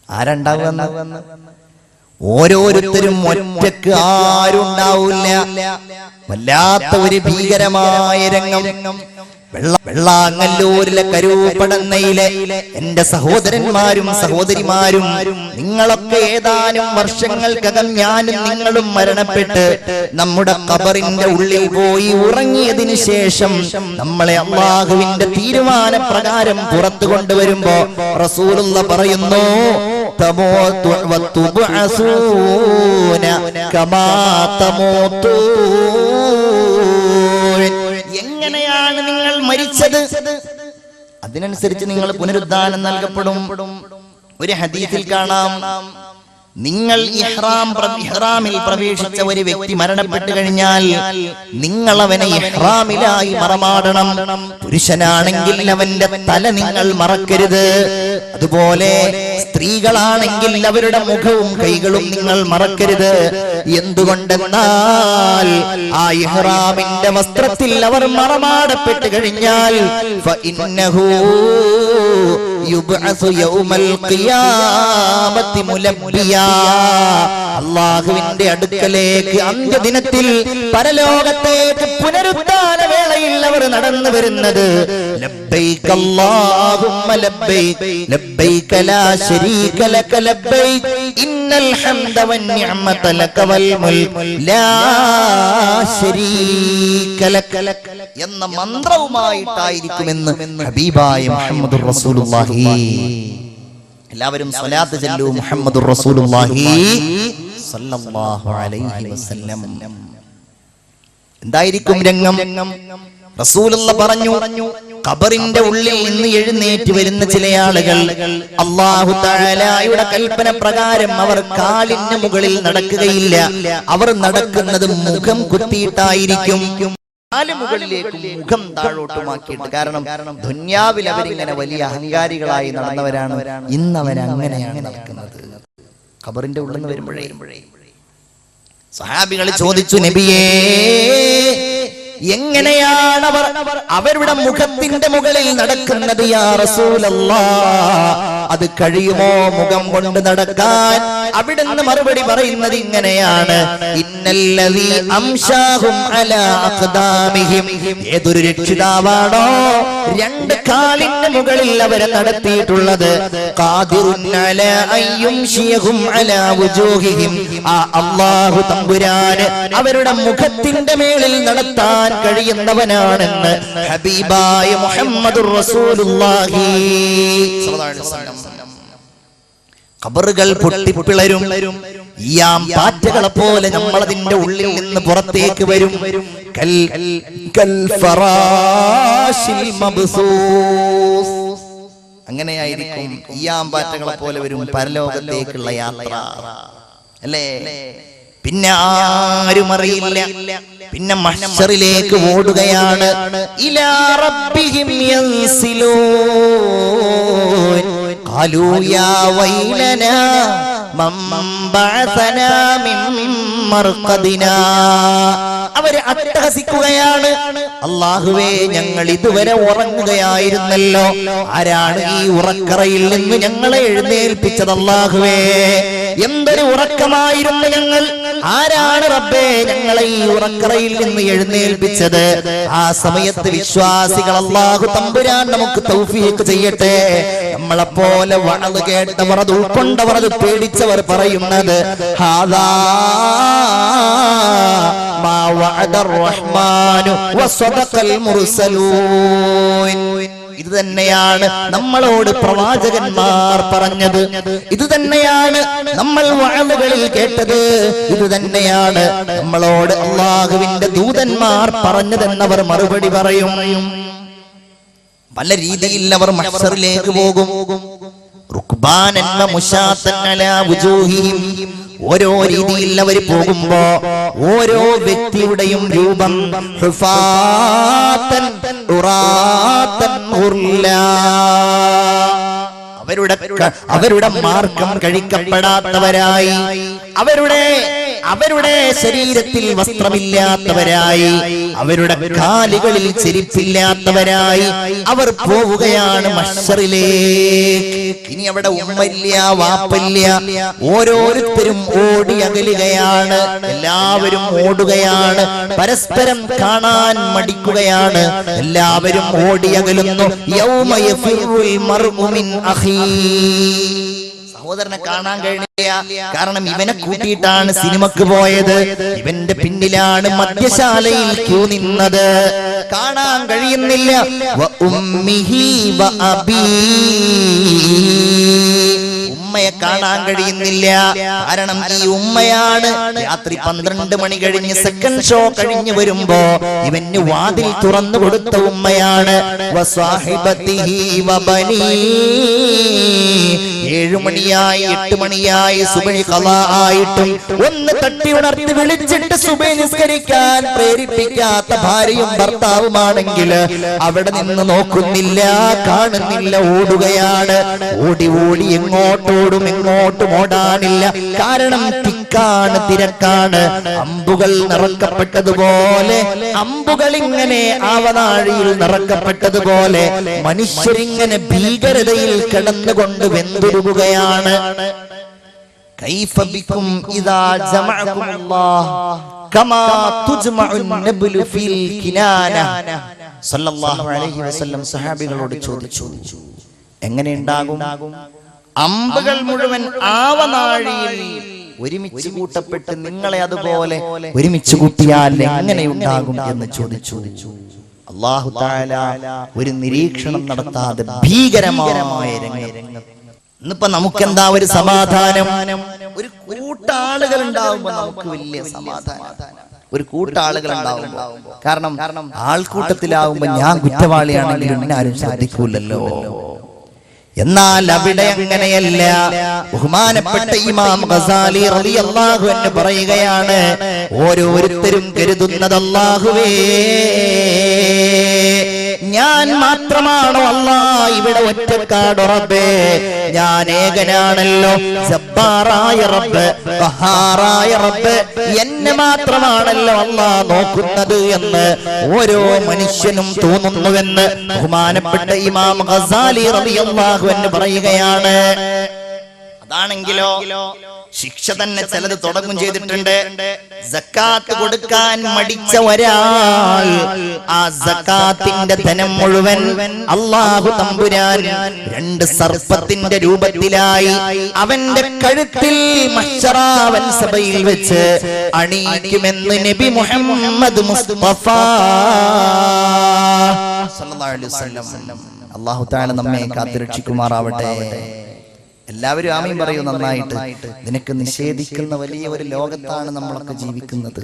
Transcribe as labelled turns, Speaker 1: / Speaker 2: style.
Speaker 1: ആരുണ്ടാവുമെന്ന്? ഓരോരുത്തരും ഒറ്റക്ക് ആരുണ്ടാവില്ല. വല്ലാത്ത ഒരു ഭീകരമായ രംഗം. വെള്ളാങ്ങല്ലൂരിലെ കരൂപ്പടന്നയിലെ എന്റെ സഹോദരന്മാരും സഹോദരിമാരും, നിങ്ങളൊക്കെ ഏതാനും വർഷങ്ങൾക്കകം ഞാനും നിങ്ങളും മരണപ്പെട്ട് നമ്മുടെ ഖബറിന്റെ ഉള്ളിൽ പോയി ഉറങ്ങിയതിനു ശേഷം നമ്മളെ അല്ലാഹുവിന്റെ തീരുമാനപ്രകാരം പുറത്തു കൊണ്ടുവരുമ്പോ റസൂലുള്ള പറയുന്നു, തമൂതു വതുബ്അസൂന കമാ തമൂതു. എങ്ങനെയാണ് നിങ്ങൾ മരിച്ചത് അതിനനുസരിച്ച് നിങ്ങൾ പുനരുദ്ധാനം നൽകപ്പെടും. ഒരു ഹദീസിൽ കാണാം, നിങ്ങൾ ഇഹ്റാമിൽ പ്രവേശിച്ച ഒരു വ്യക്തി മരണപ്പെട്ടു കഴിഞ്ഞാൽ നിങ്ങൾ അവനെ ഇഹ്റാമിലായി മറമാടണം. പുരുഷനാണെങ്കിൽ അവന്റെ തല നിങ്ങൾ മറക്കരുത്. അതുപോലെ സ്ത്രീകളാണെങ്കിൽ അവരുടെ മുഖവും കൈകളും നിങ്ങൾ മറക്കരുത്. എന്തുകൊണ്ടെന്നാൽ ആ ഇഹ്റാമിന്റെ വസ്ത്രത്തിൽ അവർ മറമാടപ്പെട്ടു കഴിഞ്ഞാൽ ഫഇന്നഹു യുബ്അസു യൗമൽ ഖിയാമത്തി മുലബ്ബിയാ, അല്ലാഹുവിന്റെ അടുക്കലേക്ക് അന്ത്യദിനത്തിൽ പരലോകത്തേക്ക് പുനരുദ്ധാന വേളയിൽ അവർ നടന്നു വരുന്നത് ലബ്ബൈക അല്ലാഹുമ്മ ലബ്ബൈക ലബ്ബൈക ലാ ശരീക ലക ലബ്ബൈക ഇന്നൽ ഹംദ വന്നിഅമത ലക വൽ മുൽക് ലാ ശരീക ലക എന്ന മന്ത്രവുമായിട്ടായിരിക്കുമെന്ന് ഹബീബായ മുഹമ്മദുർ റസൂലുള്ളാഹി. എല്ലാവരും സ്വലാത്ത് ചൊല്ലൂ, മുഹമ്മദുർ റസൂലുള്ളാഹി സ്വല്ലല്ലാഹു അലൈഹി വസല്ലം. എന്തായിരിക്കും രംഗം? റസൂലുള്ള പറഞ്ഞു, ഖബറിന്റെ ഉള്ളിൽ നിന്ന് എഴുന്നേറ്റ് വരുന്ന ചില ആളുകൾ അല്ലാഹു തആലയുടെ കൽപ്പന പ്രകാരം അവർ കാലിന് മുകളിൽ നടക്കുകയില്ല. അവർ നടക്കുന്നത് മുഖം കുത്തിയിട്ടായിരിക്കും, മുകളിലേക്കും മുഖം താഴോട്ടുമാക്കിയിട്ട്. കാരണം ദുനിയാവിൽ അവരിങ്ങനെ വലിയ അഹങ്കാരികളായി നടന്നവരാണ്. ഇന്ന് അവരങ്ങനെയാണ് നടക്കുന്നത്. ഖബറിന്റെ ഉള്ളിൽ നിന്ന് വരുമ്പോഴേ സഹാബികൾ ചോദിച്ചു, നബിയേ, എങ്ങനെയാണ് അവർ അവരുടെ മുഖത്തിന്റെ മുകളിൽ നടക്കുന്നത് യാ റസൂലല്ലാഹ്? അത് കഴിയുമോ മുഖം കൊണ്ട് നടക്കാൻ? അവിടുന്ന് മറുപടി പറയുന്നത് ഇങ്ങനെയാണ്, ഇന്നല്ലദീ അംശാഹും അലാ അഖ്ദാമിഹിം. ഏതൊരു രക്ഷിതാവാണോ രണ്ട് കാലിന്റെ മുകളിൽ അവരെ നടത്തിയിട്ടുള്ളത്, ഖാദിറുൻ അലാ അയ്യുംശിയഹും അലാ വുജൂഹിഹിം, ആ അല്ലാഹു തമ്പുരാൻ അവരുടെ മുഖത്തിന്റെ മേളിൽ നടത്താൻ കഴിയുന്നവനാണെന്ന് ഹബീബായ മുഹമ്മദുർ റസൂലുള്ളാഹി സ്വല്ലല്ലാഹു അലൈഹി വസല്ലം. ഖബറുകൾ പൊട്ടിപ്പിളരും, ഈയാം പാറ്റകളെ പോലെ നമ്മൾ അതിന്റെ ഉള്ളിൽ നിന്ന് പുറത്തേക്ക് വരും. കൽ ഫറാശിൽ മബ്സൂസ്, അങ്ങനെയായിരിക്കും. ഈയാം പാറ്റകളെ പോലെ വരും പരലോകത്തേക്കുള്ള യാത്ര, അല്ലേ? പിന്നെ ആരും അറിയില്ല. പിന്നെ മഹ്ശറിലേക്ക് ഓടുകയാണ്. ഇലാ റബ്ബിഹിം യൻസിലൂൻ ഖാലൂ യാ വൈലനാ മൻ ബഅസനാ മിൻ മർഖദിനാ. അവര് അട്ടഹസിക്കുകയാണ്, അല്ലാഹുവേ, ഞങ്ങൾ ഇതുവരെ ഉറങ്ങുകയായിരുന്നല്ലോ, ആരാണ് ഈ ഉറക്കറയിൽ നിന്ന് ഞങ്ങളെ എഴുന്നേൽപ്പിച്ചത്? അല്ലാഹുവേ, എന്തൊരു ഉറക്കമായിരുന്നു ഞങ്ങൾ, ആരാണ് റബ്ബേ ഞങ്ങളെ ഈ ഉറക്കറയിൽ നിന്ന് എഴുന്നേൽപ്പിച്ചത്? ആ സമയത്ത് വിശ്വാസികൾ അല്ലാഹു തമ്പുരാൻ നമുക്ക് തൗഫീഖ് ചെയ്യട്ടെ. നമ്മളെപ്പോലെ വഅദ് കേട്ടവർ, അത് ഉൾക്കൊണ്ടവർ, അത് പേടിച്ചവർ പറയുന്നത് ഹാദാ മാ വഅദർ റഹ്മാനു വസദഖൽ മുർസലൂൻ. ഇത് തന്നെയാണ് നമ്മളോട് പ്രവാചകന്മാർ പറഞ്ഞത്, ഇത് തന്നെയാണ് നമ്മൾ വഅദുകളിൽ കേട്ടത്, ഇത് തന്നെയാണ് നമ്മളോട് അല്ലാഹുവിന്റെ ദൂതന്മാർ പറഞ്ഞതെന്നവർ മറുപടി പറയും. പല രീതിയിൽ അവർ മഹ്ശറിലേക്ക് പോകും. റുക്ബാനൻ മുശാത്തൻ അലാ വുജൂഹിഹിം, ഓരോ രീതിയിൽ അവർ പോകുമ്പോ ഓരോ വ്യക്തിയുടെയും രൂപം ഹുഫാത്തൻ ഉറാത്തൻ ഉർലാ, അവരുടെ മാർഗം കഴിക്കപ്പെടാത്തവരായി, അവരുടെ അവരുടെ ശരീരത്തിൽ വസ്ത്രമില്ലാത്തവരായി, അവരുടെ കാലുകളിൽ ചെരുപ്പില്ലാത്തവരായി അവർ പോവുകയാണ് മഹ്ശറിലേക്ക്. ഇനി അവിടെ ഉമ്മയില്ല, വാപ്പയില്ല, ഓരോരുത്തരും ഓടി അകലുകയാണ്. എല്ലാവരും ഓടുകയാണ്, പരസ്പരം കാണാൻ മടിക്കുകയാണ്. എല്ലാവരും ഓടി അകലുന്നു. യൗമ യഫിറുൽ മർഉ മിൻ അഖീ. സഹോദരനെ കാണാൻ കഴിഞ്ഞില്ല, കാരണം ഇവനെ കൂട്ടിയിട്ടാണ് സിനിമക്ക് പോയത്. ഇവന്റെ പിന്നിലാണ് മദ്യശാലയിൽ ക്യൂ നിന്നത്. കാണാൻ കഴിയുന്നില്ല. വ ഉമ്മിഹി വ അബീ, ഉമ്മയെ കാണാൻ കഴിയുന്നില്ല. കാരണം ഈ ഉമ്മയാണ് രാത്രി 12 മണി കഴിഞ്ഞ് സെക്കൻഡ് ഷോ കഴിഞ്ഞ് വരുമ്പോ ഇവന് വാതിൽ തുറന്നു കൊടുത്ത ഉമ്മയാണ്. 7 മണിയായി 8 മണിയായി സുബഹി ഖളാ ആയിട്ടും ഒന്ന് തട്ടി ഉണർത്തി വിളിച്ചിട്ട് സുബഹി നിസ്കരിക്കാൻ പ്രേരിപ്പിക്കാത്ത ഭാര്യയും ഭർത്താവുമാണെങ്കിൽ അവിടെ നിന്ന് നോക്കുന്നില്ല, കാണുന്നില്ല, ഓടുകയാണ്. ഓടി ഓടി എങ്ങോട്ടോടും എങ്ങോട്ടും ഓടാനില്ല. കാരണം തിക്കാണ്, തിരക്കാണ്. അമ്പുകൾ നിറക്കപ്പെട്ടതുപോലെ, അമ്പുകൾ ഇങ്ങനെ ആവനാഴിയിൽ നിറക്കപ്പെട്ടതുപോലെ മനുഷ്യരിങ്ങനെ ഭീകരതയിൽ കിടന്നുകൊണ്ട് വെന്തുരുകുകയാണ്. കൈഫ ബികും ഇദാ ജമഅകുമുല്ലാഹ് കമാ തുജ്മഉൻ നബ്ലു ഫിൽ കിനാന. സല്ലല്ലാഹു അലൈഹി വസല്ലം സഹാബികളോട് ചോദിച്ചു, എങ്ങനെ ഉണ്ടാകും? അമ്പുകൾ മുഴുവൻ ആവനാഴിയിൽ ഒരുമിച്ച് കൂട്ടപ്പെട്ട് നിങ്ങളെ അതുപോലെ ഒരുമിച്ച് കൂട്ടിയാൽ എങ്ങനെയുണ്ടാകും എന്ന് ചോദിച്ചു. അല്ലാഹു തആല ഒരു നിരീക്ഷണം നടത്താതെ ഭീകരമായ രംഗം. ഇന്നിപ്പോ നമുക്കെന്താ ഒരു സമാധാനം? ഒരു കൂട്ടാളുകൾ ഉണ്ടാവുമ്പോ നമുക്ക് വലിയ സമാധാനം. ഒരു കൂട്ടാളുകൾ ഉണ്ടാവുമ്പോ, കാരണം ആൾക്കൂട്ടത്തിലാവുമ്പോ ഞാൻ കുറ്റവാളിയാണെങ്കിൽ എന്നെ ആരും ശ്രദ്ധിക്കൂലല്ലോ. എന്നാൽ അവിടെ അങ്ങനെയല്ല. ബഹുമാനപ്പെട്ട ഇമാം ഗസാലി റളിയല്ലാഹു അൻഹു പറയുകയാണ്, ഓരോരുത്തരും കരുതുന്നത് അല്ലാഹുവേ ഞാൻ മാത്രമാണോ അല്ലാഹ് ഇവിടെ ഒറ്റക്കാടോ റബ്ബേ, ഞാൻ ഏകനാണല്ലോ, ജബ്ബാറായ റബ്ബ്, ഖഹാറായ റബ്ബ്, എന്നെ മാത്രമാണല്ലോ അല്ലാഹ് നോക്കുന്നത് എന്ന് ഓരോ മനുഷ്യനും തോന്നുന്നുവെന്ന് ബഹുമാനപ്പെട്ട ഇമാം ഗസാലി റളിയല്ലാഹു അൻഹു പറയുകയാണ്. അതാണെങ്കിലോ ശിക്ഷ തന്നെ ചിലത് തുടങ്ങും ചെയ്തിട്ടുണ്ട്. സക്കാത്ത് കൊടുക്കാൻ മടിച്ച ഒരാൾ ആ സക്കാത്തിന്റെ ധനം മുഴുവൻ അല്ലാഹു തമ്പുരാൻ 2 സർപ്പത്തിന്റെ രൂപത്തിലായി അവന്റെ കഴുത്തിൽ മഹ്ശറാവൻ സഭയിൽ വെച്ച് അണിയിക്കുമെന്ന് നബി മുഹമ്മദ് മുസ്തഫ സല്ലല്ലാഹു അലൈഹി വസല്ലം. അല്ലാഹു തആല നമ്മെ കാത്തുരക്ഷിക്കുമാറാവട്ടെ. എല്ലാവരും ആമീൻ പറയൂ നന്നായിട്ട്. നിനക്ക് നിഷേധിക്കുന്ന വലിയ ഒരു ലോകത്താണ് നമ്മളൊക്കെ ജീവിക്കുന്നത്.